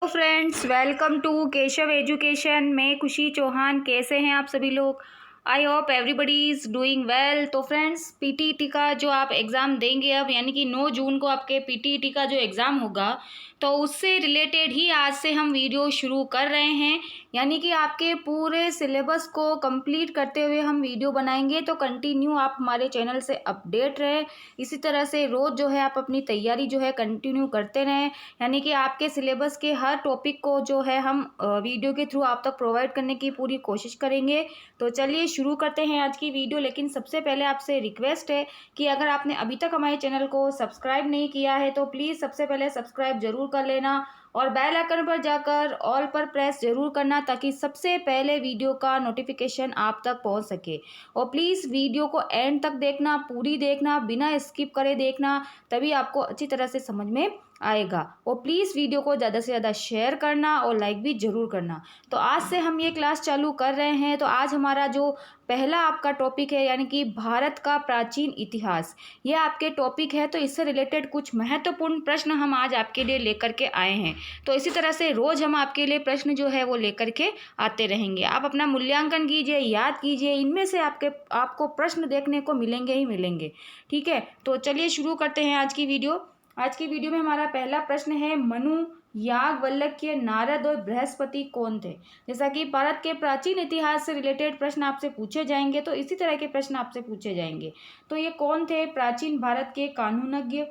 Friends, welcome to Keshav education. मैं खुशी चौहान। कैसे हैं आप सभी लोग? I hope everybody is doing well. तो फ्रेंड्स, पीटीईटी का जो आप एग्ज़ाम देंगे अब, यानी कि 9 जून को आपके पीटीईटी का जो एग्ज़ाम होगा, तो उससे रिलेटेड ही आज से हम वीडियो शुरू कर रहे हैं। यानी कि आपके पूरे सिलेबस को कंप्लीट करते हुए हम वीडियो बनाएंगे। तो कंटिन्यू आप हमारे चैनल से अपडेट रहें। इसी तरह से रोज़ जो है आप अपनी तैयारी जो है कंटिन्यू करते रहें। यानी कि आपके सिलेबस के हर टॉपिक को जो है हम वीडियो के थ्रू आप तक प्रोवाइड करने की पूरी कोशिश करेंगे। तो चलिए शुरू करते हैं आज की वीडियो। लेकिन सबसे पहले आपसे रिक्वेस्ट है कि अगर आपने अभी तक हमारे चैनल को सब्सक्राइब नहीं किया है तो प्लीज़ सबसे पहले सब्सक्राइब जरूर कर लेना और बेल आइकन पर जाकर ऑल पर प्रेस जरूर करना, ताकि सबसे पहले वीडियो का नोटिफिकेशन आप तक पहुंच सके। और प्लीज़ वीडियो को एंड तक देखना, पूरी देखना, बिना स्किप करे देखना, तभी आपको अच्छी तरह से समझ में आएगा। और प्लीज़ वीडियो को ज़्यादा से ज़्यादा शेयर करना और लाइक भी ज़रूर करना। तो आज से हम ये क्लास चालू कर रहे हैं। तो आज हमारा जो पहला आपका टॉपिक है, यानी कि भारत का प्राचीन इतिहास, ये आपके टॉपिक है। तो इससे रिलेटेड कुछ महत्वपूर्ण प्रश्न हम आज आपके लिए लेकर के आए हैं। तो इसी तरह से रोज़ हम आपके लिए प्रश्न जो है वो लेकर के आते रहेंगे। आप अपना मूल्यांकन कीजिए, याद कीजिए, इनमें से आपको प्रश्न देखने को मिलेंगे ही मिलेंगे। ठीक है, तो चलिए शुरू करते हैं आज की वीडियो। आज की वीडियो में हमारा पहला प्रश्न है, मनु, याज्ञवल्क्य, नारद और बृहस्पति कौन थे? जैसा कि भारत के प्राचीन इतिहास से रिलेटेड प्रश्न आपसे पूछे जाएंगे, तो इसी तरह के प्रश्न आपसे पूछे जाएंगे। तो ये कौन थे? प्राचीन भारत के कानूनज्ञ,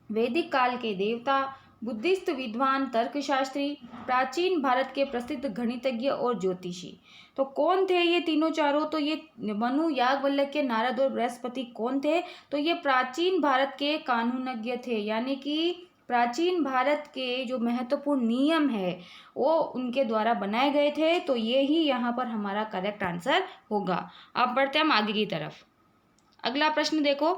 वैदिक काल के देवता, बुद्धिस्ट विद्वान, तर्कशास्त्री, प्राचीन भारत के प्रसिद्ध गणितज्ञ और ज्योतिषी। तो कौन थे ये तीनों चारों? तो ये मनु, याज्ञवल्क्य, नारद और बृहस्पति कौन थे? तो ये प्राचीन भारत के कानूनज्ञ थे। यानी कि प्राचीन भारत के जो महत्वपूर्ण नियम है वो उनके द्वारा बनाए गए थे। तो ये ही यहाँ पर हमारा करेक्ट आंसर होगा। अब बढ़ते हैं हम आगे की तरफ। अगला प्रश्न देखो,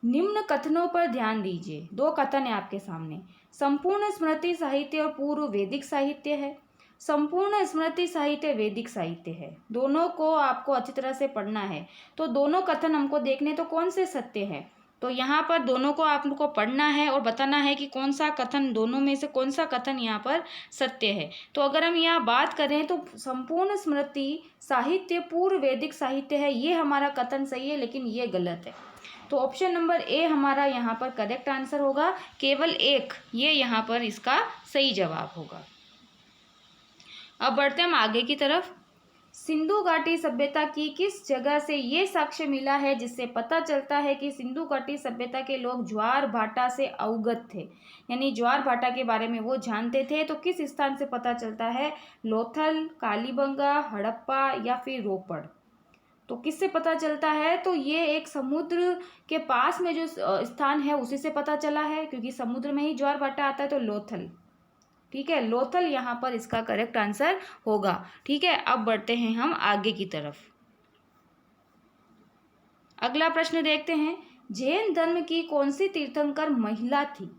निम्न कथनों पर ध्यान दीजिए। 2 कथन है आपके सामने। संपूर्ण स्मृति साहित्य और पूर्व वैदिक साहित्य है। संपूर्ण स्मृति साहित्य वैदिक साहित्य है। दोनों को आपको अच्छी तरह से पढ़ना है। तो दोनों कथन हमको देखने, तो कौन से सत्य है? तो यहाँ पर दोनों को आपको पढ़ना है और बताना है कि कौन सा कथन, दोनों में से कौन सा कथन यहाँ पर सत्य है। तो अगर हम यहाँ बात करें तो संपूर्ण स्मृति साहित्य पूर्व वैदिक साहित्य है, ये हमारा कथन सही है, लेकिन ये गलत है। तो ऑप्शन नंबर ए हमारा यहाँ पर करेक्ट आंसर होगा। केवल एक, ये यहाँ पर इसका सही जवाब होगा। अब बढ़ते हैं हम आगे की तरफ। सिंधु घाटी सभ्यता की किस जगह से ये साक्ष्य मिला है जिससे पता चलता है कि सिंधु घाटी सभ्यता के लोग ज्वार भाटा से अवगत थे? यानी ज्वार भाटा के बारे में वो जानते थे। तो किस स्थान से पता चलता है? लोथल, कालीबंगा, हड़प्पा या फिर रोपड़? तो किससे पता चलता है? तो ये एक समुद्र के पास में जो स्थान है उसी से पता चला है, क्योंकि समुद्र में ही ज्वार भाटा आता है। तो लोथल, ठीक है, लोथल यहाँ पर इसका करेक्ट आंसर होगा। ठीक है, अब बढ़ते हैं हम आगे की तरफ। अगला प्रश्न देखते हैं, जैन धर्म की कौन सी तीर्थंकर महिला थी?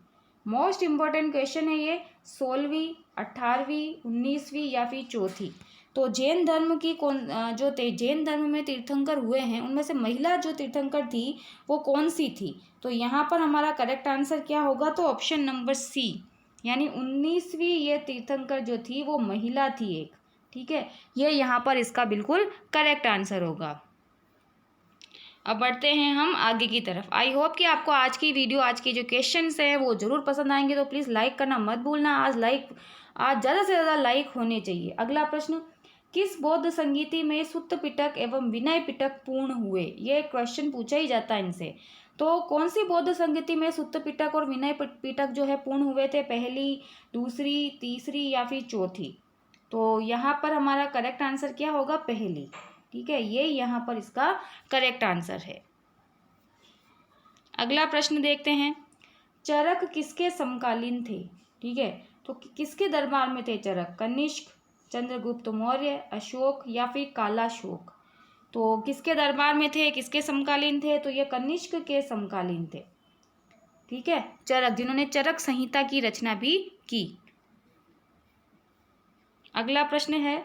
मोस्ट इंपॉर्टेंट क्वेश्चन है ये। 16वीं, 18वीं, 19वीं या फिर चौथी? तो जैन धर्म की जैन धर्म में तीर्थंकर हुए हैं, उनमें से महिला जो तीर्थंकर थी वो कौन सी थी? तो यहाँ पर हमारा करेक्ट आंसर क्या होगा? तो ऑप्शन नंबर सी, यानी 19वीं ये तीर्थंकर जो थी वो महिला थी एक। ठीक है, ये यहाँ पर इसका बिल्कुल करेक्ट आंसर होगा। अब बढ़ते हैं हम आगे की तरफ। आई होप कि आपको आज की वीडियो, आज के जो क्वेश्चंस हैं वो ज़रूर पसंद आएंगे। तो प्लीज़ लाइक करना मत भूलना। आज ज़्यादा से ज़्यादा लाइक होने चाहिए। अगला प्रश्न, किस बौद्ध संगीति में सुत्त पिटक एवं विनय पिटक पूर्ण हुए? ये क्वेश्चन पूछा ही जाता है इनसे। तो कौन सी बौद्ध संगीति में सुत्त पिटक और विनय पिटक जो है पूर्ण हुए थे? पहली, दूसरी, तीसरी या फिर चौथी? तो यहाँ पर हमारा करेक्ट आंसर क्या होगा? पहली। ठीक है, ये यहाँ पर इसका करेक्ट आंसर है। अगला प्रश्न देखते हैं, चरक किसके समकालीन थे? ठीक है, तो किसके दरबार में थे चरक? कनिष्क, चंद्रगुप्त मौर्य, अशोक या फिर कालाशोक? तो किसके दरबार में थे, किसके समकालीन थे? तो ये कनिष्क के समकालीन थे। ठीक है, चरक, जिन्होंने चरक संहिता की रचना भी की। अगला प्रश्न है,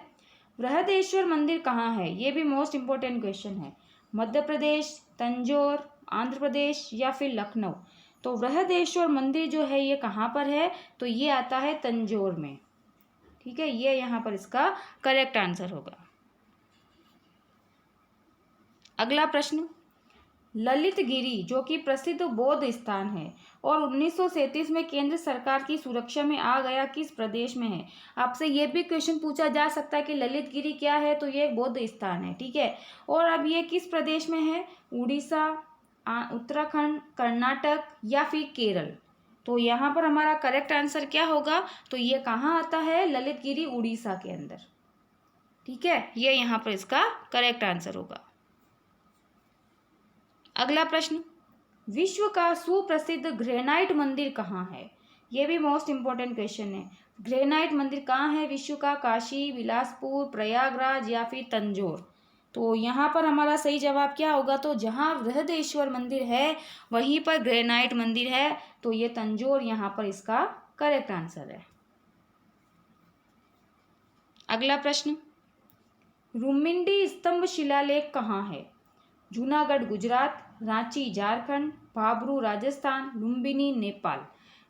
बृहदेश्वर मंदिर कहाँ है? ये भी मोस्ट इंपॉर्टेंट क्वेश्चन है। मध्य प्रदेश, तंजौर, आंध्र प्रदेश या फिर लखनऊ? तो बृहदेश्वर मंदिर जो है ये कहाँ पर है, तो ये आता है तंजौर में। ठीक है, ये यहाँ पर इसका करेक्ट आंसर होगा। अगला प्रश्न, ललित गिरी जो कि प्रसिद्ध बौद्ध स्थान है और 1937 में केंद्र सरकार की सुरक्षा में आ गया, किस प्रदेश में है। आपसे ये भी क्वेश्चन पूछा जा सकता है कि ललित गिरी क्या है, तो ये एक बौद्ध स्थान है। ठीक है, और अब ये किस प्रदेश में है, उड़ीसा, उत्तराखंड, कर्नाटक या फिर केरल। तो यहाँ पर हमारा करेक्ट आंसर क्या होगा, तो ये कहाँ आता है, ललित गिरी उड़ीसा के अंदर। ठीक है, ये यहाँ पर इसका करेक्ट आंसर होगा। अगला प्रश्न, विश्व का सुप्रसिद्ध ग्रेनाइट मंदिर कहाँ है। ये भी मोस्ट इम्पोर्टेंट क्वेश्चन है। ग्रेनाइट मंदिर कहाँ है विश्व का, काशी, बिलासपुर, प्रयागराज या फिर तंजौर। तो यहाँ पर हमारा सही जवाब क्या होगा, तो जहाँ बृहदेश्वर मंदिर है वहीं पर ग्रेनाइट मंदिर है, तो ये तंजौर यहाँ पर इसका करेक्ट आंसर है। अगला प्रश्न, रुमिंडी स्तंभ शिलालेख कहाँ है। जूनागढ़ गुजरात, रांची झारखंड, भाबरू राजस्थान, लुम्बिनी नेपाल।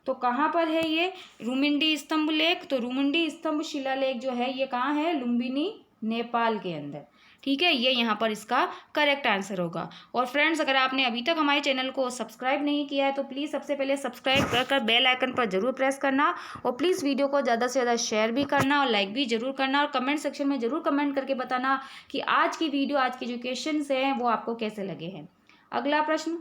तो कहाँ पर है ये रुमिंडी स्तंभ लेख, तो रुमिंडी स्तंभ शिलालेख जो है ये कहाँ है, लुम्बिनी नेपाल के अंदर। ठीक है, ये यहाँ पर इसका करेक्ट आंसर होगा। और फ्रेंड्स, अगर आपने अभी तक हमारे चैनल को सब्सक्राइब नहीं किया है तो प्लीज़ सबसे पहले सब्सक्राइब कर बेल आइकन पर जरूर प्रेस करना, और प्लीज़ वीडियो को ज़्यादा से ज़्यादा शेयर भी करना और लाइक भी जरूर करना, और कमेंट सेक्शन में ज़रूर कमेंट करके बताना कि आज की वीडियो, आज के जो क्वेश्चंस हैं वो आपको कैसे लगे हैं। अगला प्रश्न,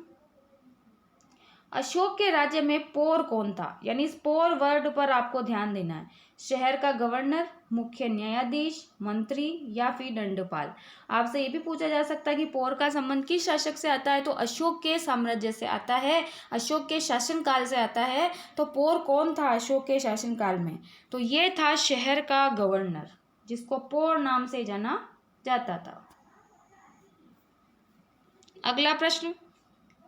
अशोक के राज्य में पोर कौन था, यानी इस पोर वर्ड पर आपको ध्यान देना है। शहर का गवर्नर, मुख्य न्यायाधीश, मंत्री या फिर दंडपाल। आपसे ये भी पूछा जा सकता है कि पोर का संबंध किस शासक से आता है, तो अशोक के साम्राज्य से आता है, अशोक के शासनकाल से आता है। तो पोर कौन था अशोक के शासनकाल में, तो ये था शहर का गवर्नर, जिसको पोर नाम से जाना जाता था। अगला प्रश्न,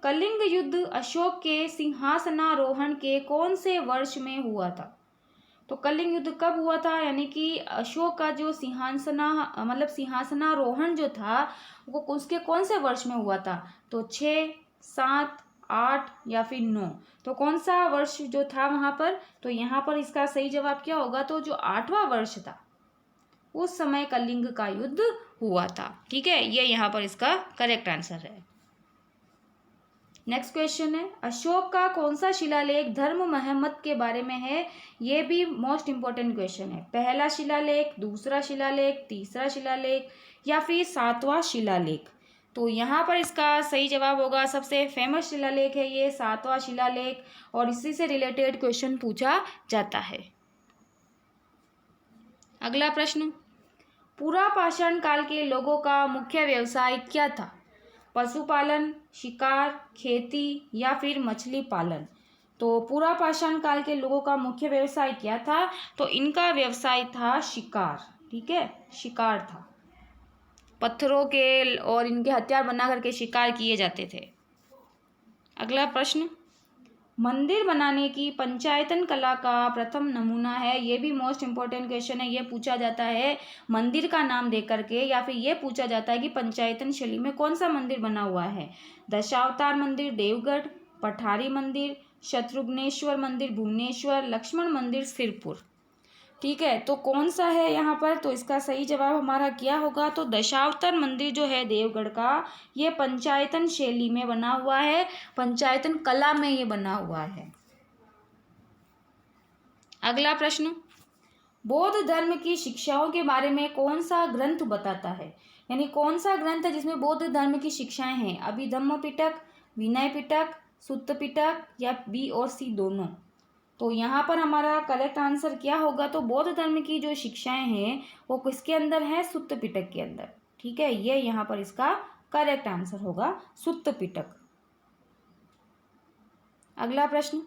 कलिंग युद्ध अशोक के सिंहासनारोहण के कौन से वर्ष में हुआ था। तो कलिंग युद्ध कब हुआ था, यानी कि अशोक का जो सिंहासनारोहण जो था वो उसके कौन से वर्ष में हुआ था, तो 6, 7, 8 या फिर 9। तो कौन सा वर्ष जो था वहाँ पर, तो यहाँ पर इसका सही जवाब क्या होगा, तो जो 8वां वर्ष था उस समय कलिंग का युद्ध हुआ था। ठीक है, ये यहाँ पर इसका करेक्ट आंसर है। नेक्स्ट क्वेश्चन है, अशोक का कौन सा शिलालेख धर्म महम्मद के बारे में है। ये भी मोस्ट इंपॉर्टेंट क्वेश्चन है। पहला शिलालेख, दूसरा शिलालेख, तीसरा शिलालेख या फिर 7वां शिलालेख। तो यहाँ पर इसका सही जवाब होगा, सबसे फेमस शिलालेख है ये 7वां शिलालेख, और इसी से रिलेटेड क्वेश्चन पूछा जाता है। अगला प्रश्न, पुरापाषाण काल के लोगों का मुख्य व्यवसाय क्या था। पशुपालन, शिकार, खेती या फिर मछली पालन। तो पुरापाषाण काल के लोगों का मुख्य व्यवसाय क्या था, तो इनका व्यवसाय था शिकार। ठीक है, शिकार था, पत्थरों के और इनके हथियार बना करके शिकार किए जाते थे। अगला प्रश्न, मंदिर बनाने की पंचायतन कला का प्रथम नमूना है। ये भी मोस्ट इम्पोर्टेंट क्वेश्चन है। ये पूछा जाता है मंदिर का नाम दे करके, या फिर ये पूछा जाता है कि पंचायतन शैली में कौन सा मंदिर बना हुआ है। दशावतार मंदिर देवगढ़, पठारी मंदिर, शत्रुघ्नेश्वर मंदिर भुवनेश्वर, लक्ष्मण मंदिर सिरपुर। ठीक है, तो कौन सा है यहाँ पर, तो इसका सही जवाब हमारा क्या होगा, तो दशावतार मंदिर जो है देवगढ़ का, ये पंचायतन शैली में बना हुआ है, पंचायतन कला में ये बना हुआ है। अगला प्रश्न, बौद्ध धर्म की शिक्षाओं के बारे में कौन सा ग्रंथ बताता है, यानी कौन सा ग्रंथ है जिसमें बौद्ध धर्म की शिक्षाएं हैं। अभिधम्म पिटक, विनय पिटक, सुत्त पिटक या बी और सी दोनों। तो यहाँ पर हमारा करेक्ट आंसर क्या होगा, तो बौद्ध धर्म की जो शिक्षाएं हैं वो किसके अंदर है, सुत्त पिटक के अंदर। ठीक है, ये यहाँ पर इसका करेक्ट आंसर होगा, सुत्त पिटक। अगला प्रश्न,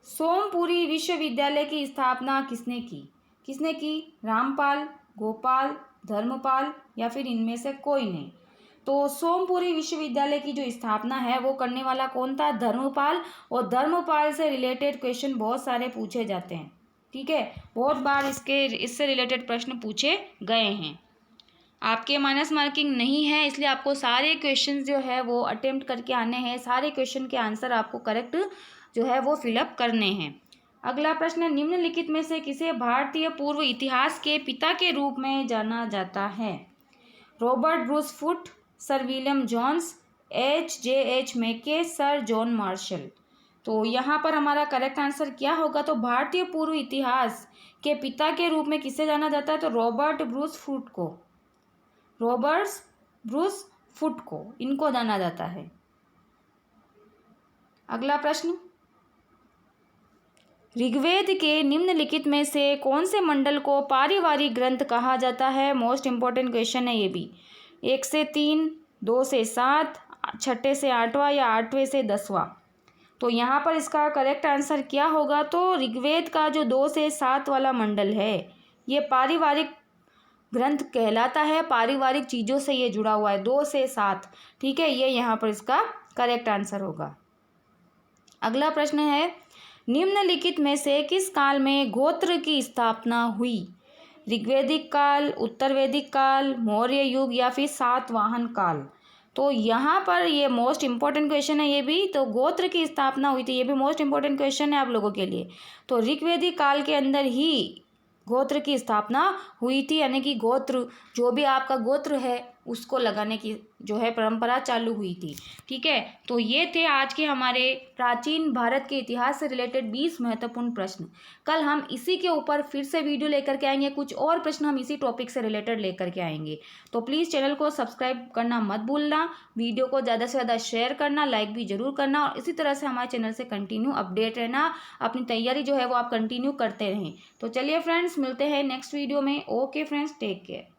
सोमपुरी विश्वविद्यालय की स्थापना किसने की। किसने की, रामपाल, गोपाल, धर्मपाल या फिर इनमें से कोई नहीं। तो सोमपुरी विश्वविद्यालय की जो स्थापना है वो करने वाला कौन था, धर्मपाल। और धर्मपाल से रिलेटेड क्वेश्चन बहुत सारे पूछे जाते हैं। ठीक है, बहुत बार इससे रिलेटेड प्रश्न पूछे गए हैं। आपके माइनस मार्किंग नहीं है, इसलिए आपको सारे क्वेश्चन जो है वो अटेम्प्ट करके आने हैं, सारे क्वेश्चन के आंसर आपको करेक्ट जो है वो फिलअप करने हैं। अगला प्रश्न, निम्नलिखित में से किसे भारतीय पूर्व इतिहास के पिता के रूप में जाना जाता है? Robert Bruce Foote, sir William Jones, H.J.H. Mackay, sir John Marshall. तो यहाँ पर हमारा करेक्ट आंसर क्या होगा? तो भारतीय पूर्व इतिहास के पिता के रूप में किसे जाना जाता है? तो रॉबर्ट ब्रूस फुट को इनको जाना जाता है। अगला प्रश्न, ऋग्वेद के निम्नलिखित में से कौन से मंडल को पारिवारिक ग्रंथ कहा जाता है? मोस्ट इंपॉर्टेंट क्वेश्चन है ये भी। 1 से 3, 2 से 7, 6 से 8वां या 8वें से 10वां। तो यहाँ पर इसका करेक्ट आंसर क्या होगा? तो ऋग्वेद का जो 2 से 7 वाला मंडल है ये पारिवारिक ग्रंथ कहलाता है, पारिवारिक चीज़ों से ये जुड़ा हुआ है, 2 से 7। ठीक है, ये यहाँ पर इसका करेक्ट आंसर होगा। अगला प्रश्न है, निम्नलिखित में से किस काल में गोत्र की स्थापना हुई? ऋग्वैदिक काल, उत्तर वैदिक काल, मौर्य युग या फिर सातवाहन काल। तो यहाँ पर ये मोस्ट इंपॉर्टेंट क्वेश्चन है ये भी। तो गोत्र की स्थापना हुई थी, ये भी मोस्ट इंपॉर्टेंट क्वेश्चन है आप लोगों के लिए। तो ऋग्वैदिक काल के अंदर ही गोत्र की स्थापना हुई थी, यानी कि गोत्र जो भी आपका गोत्र है उसको लगाने की जो है परंपरा चालू हुई थी। ठीक है, तो ये थे आज के हमारे प्राचीन भारत के इतिहास से रिलेटेड 20 महत्वपूर्ण प्रश्न। कल हम इसी के ऊपर फिर से वीडियो लेकर के आएंगे, कुछ और प्रश्न हम इसी टॉपिक से रिलेटेड लेकर के आएंगे। तो प्लीज़ चैनल को सब्सक्राइब करना मत भूलना, वीडियो को ज़्यादा से ज़्यादा शेयर करना, लाइक भी ज़रूर करना, और इसी तरह से हमारे चैनल से कंटिन्यू अपडेट रहना, अपनी तैयारी जो है वो आप कंटिन्यू करते रहें। तो चलिए फ्रेंड्स, मिलते हैं नेक्स्ट वीडियो में। Okay friends, take care.